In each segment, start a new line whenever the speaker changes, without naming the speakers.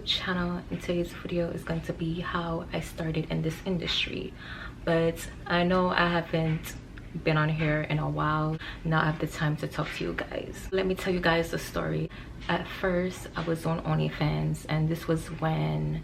channel, and today's video is going to be how I started in this industry. But I know I haven't been on here in a while. Now I have the time to talk to you guys. Let me tell you guys the story. At first I was on OnlyFans, and this was when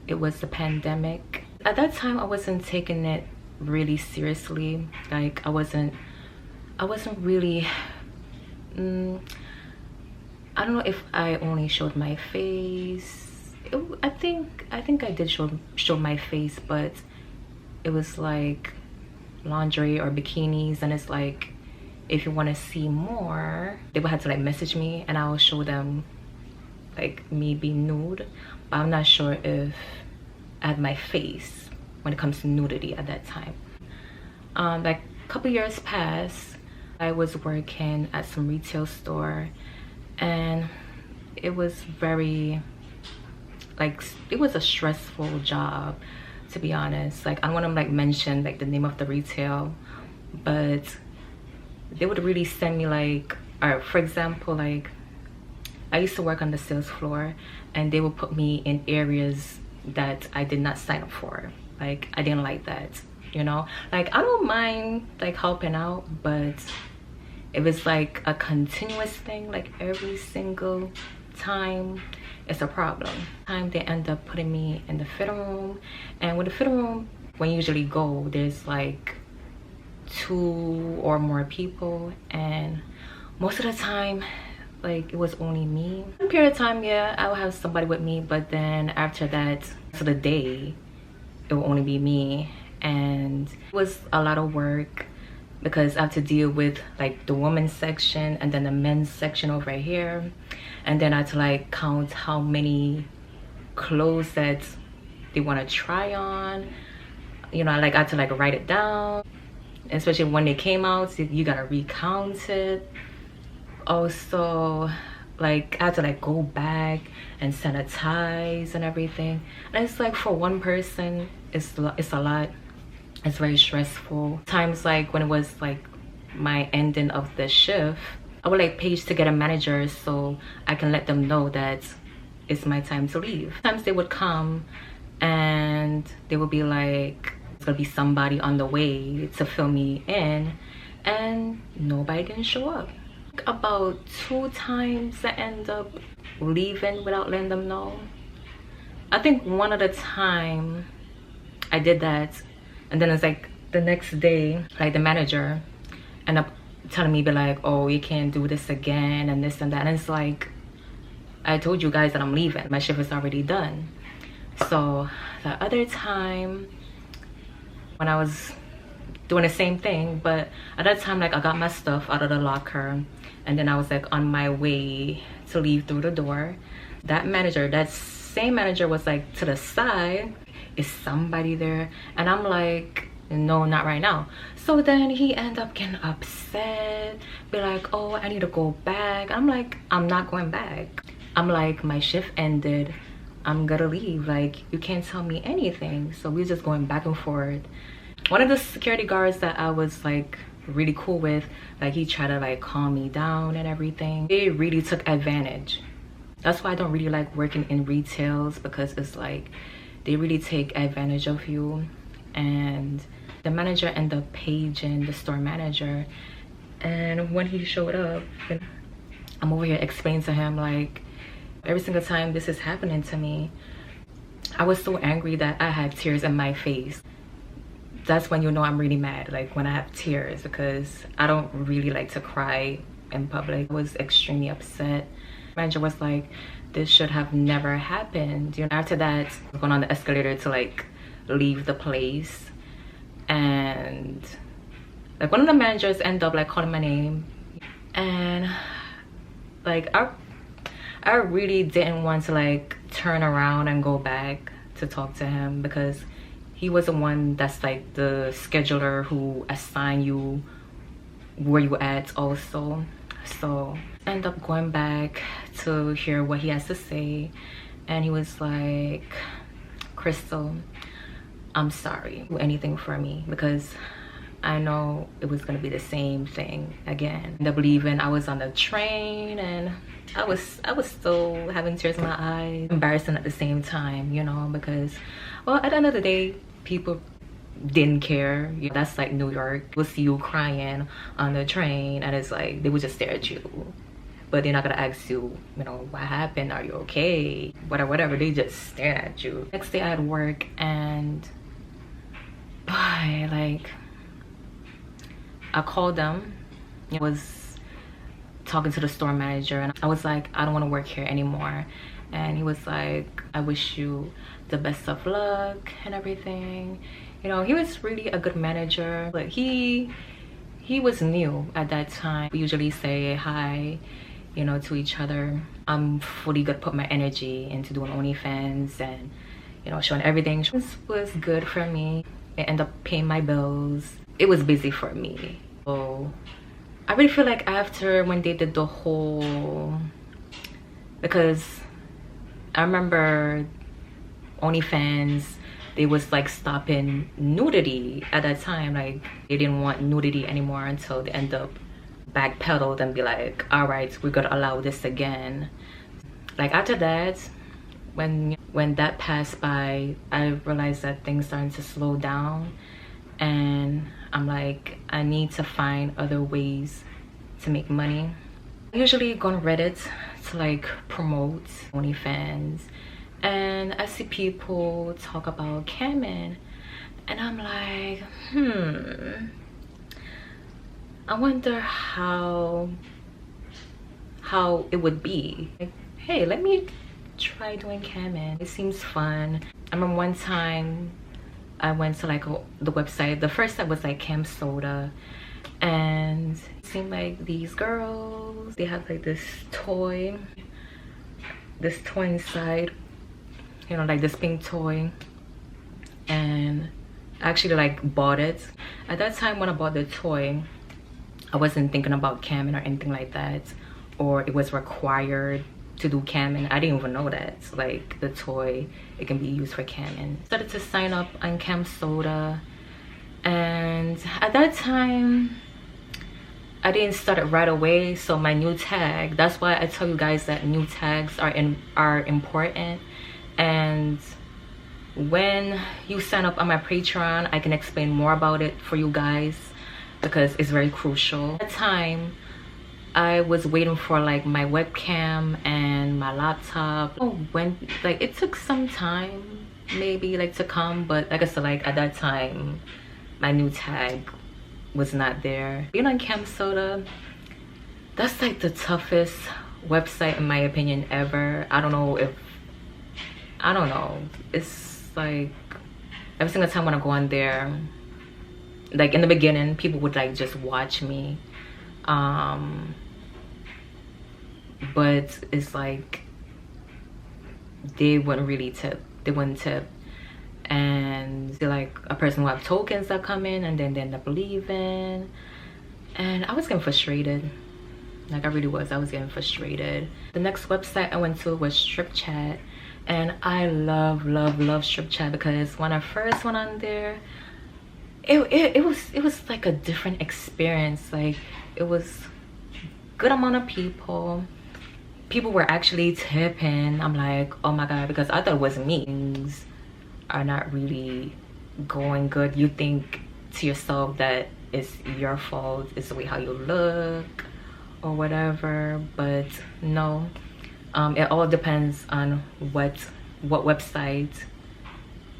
it was the pandemic. At that time I wasn't taking it really seriously. Like I wasn't really I don't know if I only showed my face. I think I did show my face, but it was like lingerie or bikinis, and it's like if you want to see more, they would have to like message me and I will show them like me being nude. But I'm not sure if I had my face when it comes to nudity at that time. Like a couple years passed. I was working at some retail store, and it was very like, it was a stressful job, to be honest. Like I don't want to like mention like the name of the retail, but they would really send me like, or for example, like I used to work on the sales floor, and they would put me in areas that I did not sign up for. Like I didn't like that, you know. Like I don't mind like helping out, but if it's like a continuous thing, like every single time, it's a problem. They end up putting me in the fitting room, and with the fitting room, when you usually go, there's like 2 or more people, and most of the time like it was only me. A period of time, yeah, I would have somebody with me, but then after that, so the day, it will only be me. And it was a lot of work because I have to deal with like the women's section and then the men's section over here, and then I had to like count how many clothes that they want to try on, you know. Like I had to like write it down, especially when they came out, you gotta recount it. Also, like I had to like go back and sanitize and everything, and it's like for one person it's a lot. It's very stressful. Times like when it was like my ending of the shift, I would like page to get a manager so I can let them know that it's my time to leave. Sometimes they would come and they would be like, it's gonna be somebody on the way to fill me in, and nobody didn't show up. About 2 times I end up leaving without letting them know. I think one of the time I did that, and then it's like the next day, like the manager ended up telling me, be like, oh, you can't do this again and this and that. And it's like, I told you guys that I'm leaving, my shift is already done. So the other time when I was doing the same thing, but at that time like I got my stuff out of the locker, and then I was like on my way to leave through the door. That manager, that same manager, was like to the side, is somebody there? And I'm like, no, not right now. So then he ended up getting upset, be like, oh, I need to go back. I'm like, I'm not going back. I'm like, my shift ended, I'm gonna leave. Like you can't tell me anything. So we just going back and forth. One of the security guards that I was like really cool with, like he tried to like calm me down and everything. They really took advantage. That's why I don't really like working in retails, because it's like they really take advantage of you. And the manager ended up paging the store manager, and when he showed up, I'm over here explaining to him like, every single time this is happening to me, I was so angry that I had tears in my face. That's when you know I'm really mad, like when I have tears, because I don't really like to cry in public. I was extremely upset. Manager was like, this should have never happened. You know, after that, I was going on the escalator to like leave the place, and like one of the managers ended up like calling my name, and like I really didn't want to like turn around and go back to talk to him, because he was the one that's like the scheduler who assigned you where you at also. So I ended up going back to hear what he has to say, and he was like, Crystal, I'm sorry, do anything for me, because I know it was gonna be the same thing again. I believe in, I was on the train and I was still having tears in my eyes. Embarrassing at the same time, you know, because, well, at the end of the day, people didn't care. That's like New York. We'll see you crying on the train and it's like, they would just stare at you. But they're not gonna ask you, you know, what happened? Are you okay? Whatever, they just stare at you. Next day I had work and I called them. I was talking to the store manager and I was like, I don't want to work here anymore. And he was like, I wish you the best of luck and everything. You know, he was really a good manager, but he was new at that time. We usually say hi, you know, to each other. I'm fully gonna put my energy into doing OnlyFans and, you know, showing everything. This was good for me. It ended up paying my bills. It was busy for me. So I really feel like after when they did the whole, because I remember OnlyFans, they was like stopping nudity at that time. Like they didn't want nudity anymore until they end up backpedaled and be like, all right, we're gonna allow this again. Like after that, when that passed by, I realized that things starting to slow down and I'm like, I need to find other ways to make money. I usually go on Reddit to like promote OnlyFans and I see people talk about camming and I'm like, I wonder how it would be. Like, hey, let me try doing camming. It seems fun. I remember one time I went to like the website. The first site was like Cam Soda and it seemed like these girls, they have like this toy inside, you know, like this pink toy, and I actually like bought it. At that time when I bought the toy, I wasn't thinking about camming or anything like that, or it was required to do camming. I didn't even know that, like the toy, it can be used for camming. Started to sign up on Cam Soda, and at that time I didn't start it right away. So my new tag, that's why I tell you guys that new tags are important. And when you sign up on my Patreon, I can explain more about it for you guys because it's very crucial. At the time I was waiting for like my webcam and my laptop. When like it took some time maybe like to come, but like I said, like at that time my new tag was not there. You know, in Cam Soda, that's like the toughest website in my opinion ever. I don't know. It's like every single time when I go on there, like in the beginning people would like just watch me, but it's like they wouldn't really tip. They wouldn't tip. And they're like a person who have tokens that come in and then they end up leaving. And I was getting frustrated. Like I really was. I was getting frustrated. The next website I went to was Strip Chat. And I love Strip Chat because when I first went on there, it was like a different experience. Like it was good amount of people. People were actually tipping. I'm like, oh my god, because I thought it was me. Things are not really going good. You think to yourself that it's your fault, it's the way how you look or whatever, but no. It all depends on what website,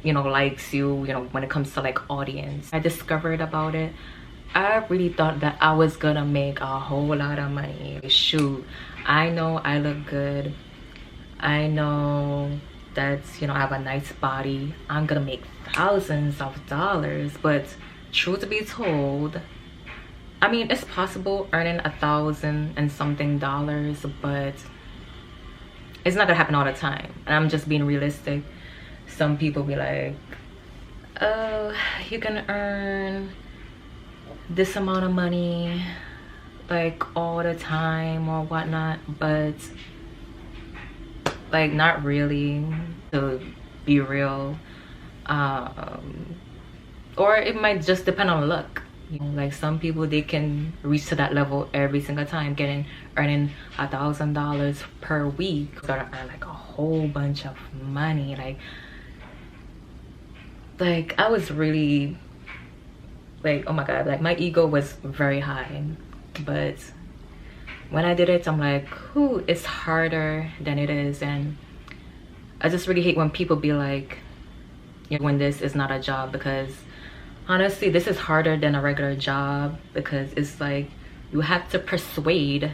you know, likes you, you know, when it comes to like audience. I discovered about it. I really thought that I was gonna make a whole lot of money. Shoot, I know I look good. I know that, you know, I have a nice body. I'm gonna make thousands of dollars. But truth to be told, I mean, it's possible earning $1,000 and something dollars, but it's not gonna happen all the time. And I'm just being realistic. Some people be like, oh, you can earn this amount of money like all the time or whatnot, but like not really, to be real. Or it might just depend on luck, Like some people, they can reach to that level every single time, earning $1,000 per week. Gotta earn like a whole bunch of money. Like I was really like, oh my god, like my ego was very high. But when I did it, I'm like, whew, it's harder than it is. And I just really hate when people be like, when this is not a job, because honestly, this is harder than a regular job, because it's like you have to persuade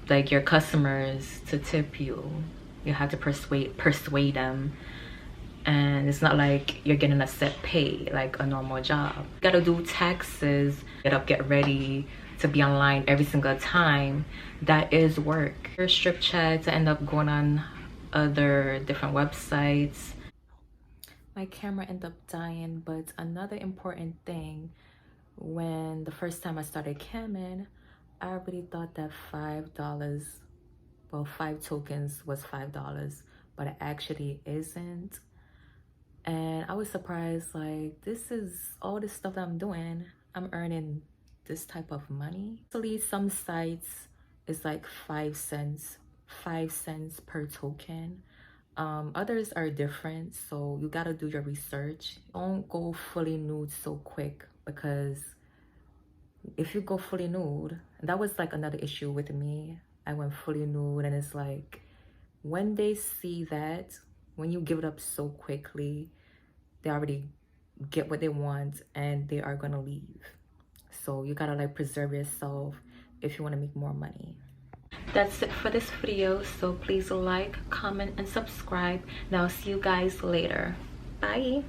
like your customers to tip you. You have to persuade them, and it's not like you're getting a set pay like a normal job. You gotta do taxes, get ready to be online every single time. That is work. Your strip chats, I end up going on other different websites. My camera ended up dying, but another important thing, when the first time I started camming, I really thought that $5, well, 5 tokens was $5, but it actually isn't. And I was surprised, like, this is all this stuff that I'm doing, I'm earning this type of money. Actually, some sites is like 5 cents per token. Others are different, so you gotta do your research. Don't go fully nude so quick, because if you go fully nude, that was like another issue with me. I went fully nude, and it's like, when they see that, when you give it up so quickly, they already get what they want and they are gonna leave. So you gotta like preserve yourself if you want to make more money. That's it for this video, so please like, comment, and subscribe. Now see you guys later. Bye.